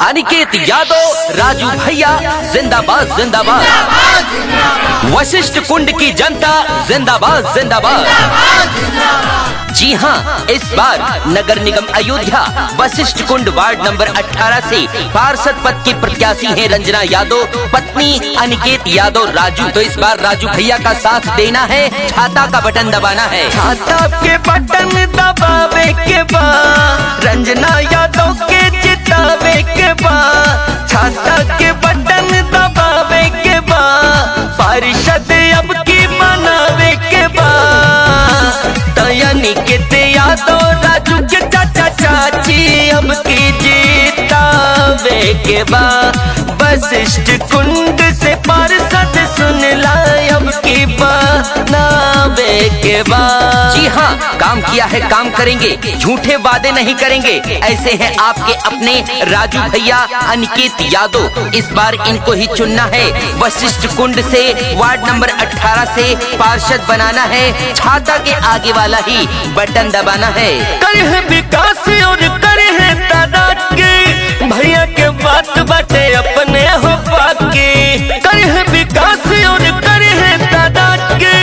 अनिकेत यादव, राजू भैया जिंदाबाद जिंदाबाद। वशिष्ठ कुंड की जनता जिंदाबाद जिंदाबाद। जी हाँ, इस बार नगर निगम अयोध्या वशिष्ठ कुंड वार्ड नंबर 18 से पार्षद पद की प्रत्याशी हैं रंजना यादव, पत्नी अनिकेत यादव राजू। तो इस बार राजू भैया का साथ देना है, छाता का बटन दबाना है। छाता के बटन दबावे के बाद रंजना यादव के जितावे के बाद, छाता के बटन दबावे के बाद पार्षद अब की बनावे के बाद, अनिकेत यादव राजू के चाचा चाची अब की जीतावे के बाद, वशिष्ठ कुंड से पार्षद सुन ला अब की बनावे के बाद। जी हाँ, काम किया है काम करेंगे, झूठे वादे नहीं करेंगे। ऐसे हैं आपके अपने राजू भैया अनिकेत यादव। इस बार इनको ही चुनना है, वशिष्ठ कुंड से वार्ड नंबर 18 से पार्षद बनाना है, छाता के आगे वाला ही बटन दबाना है। करे है विकास और करे है तरक्की, भैया के बात बाटे अपने हो बाकी। करे है विकास और करे है तरक्की,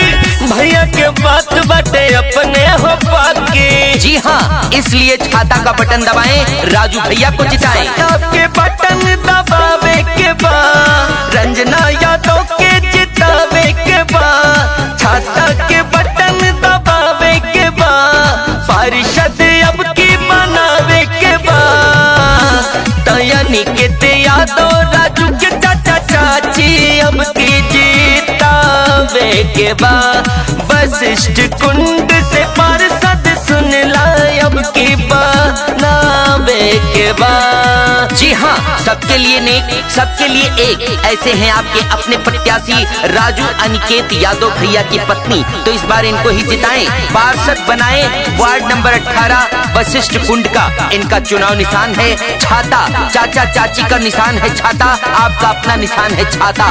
भैया के बात बाटे अपने हो बाकी। जी हाँ, इसलिए छाता का बटन दबाएं, राजू भैया को जिताएं। छाता के बटन दबावे के बाद रंजना यादव के जितावे के बाद, छाता के बटन दबावे के बाद पार्षद अब की बनावे के बाद, अनिकेत यादव राजू के चाचा चाची अब की जीतावे के बाद, वशिष्ठ कुंड से पार्षद सुन ला अब की बनावे के बाद। जी हाँ, सबके लिए नेक, सबके लिए एक। ऐसे हैं आपके अपने प्रत्याशी राजू अनिकेत यादव भैया की पत्नी। तो इस बार इनको ही जिताएं, पार्षद बनाएं वार्ड नंबर 18 वशिष्ठ कुंड का। इनका चुनाव निशान है छाता, चाचा चाची का निशान है छाता, आपका अपना निशान है छाता।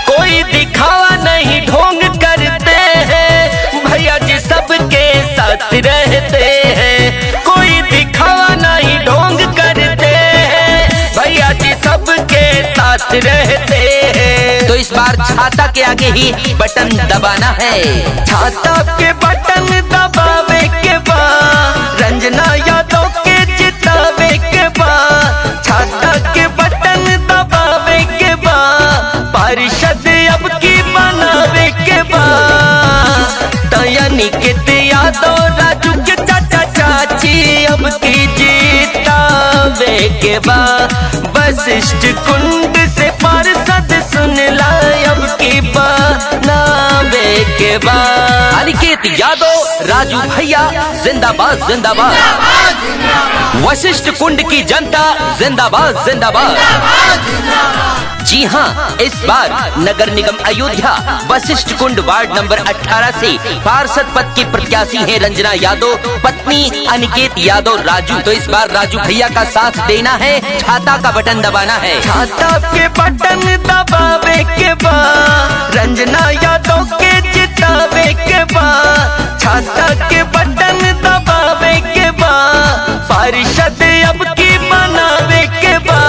कोई दिखावा नहीं ढोंग करते हैं, भैया जी सबके साथ रहते हैं। कोई दिखावा नहीं ढोंग करते हैं, भैया जी सबके साथ रहते हैं। तो इस बार छाता के आगे ही बटन दबाना है। छाता के बटन दबावे के बाद रंजना यादव के जितावे के बाद, छाता के बटन दबावे के बाद पार्षद अब की बनावे के बाद, अनिकेत यादव राजू के चाचा चाची अब की जीतावे के बाद, वशिष्ठ कुंड से पार्षद सुन ला अब की बनावे के बाद। अनिकेत यादव, राजू भैया जिंदाबाद जिंदाबाद। वशिष्ठ कुंड की जनता जिंदाबाद जिंदाबाद। जी हाँ, इस बार नगर निगम अयोध्या वशिष्ठ कुंड वार्ड नंबर 18 से पार्षद पद की प्रत्याशी हैं रंजना यादव, पत्नी अनिकेत यादव राजू। तो इस बार राजू भैया का साथ देना है, छाता का बटन दबाना है। छाता के बटन दबावे के बाद रंजना यादव के जितावे के बाद, छाता के बटन दबावे के बाद पार्षद अब की बनावे के बाद,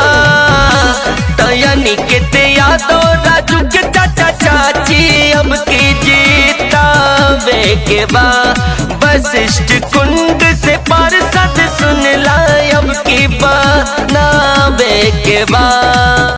अनिकेत यादव राजू के चाचा चाची अब की जीतावे के बाद, वशिष्ठ कुंड से पार्षद सुन ला अब की बनावे के बाद।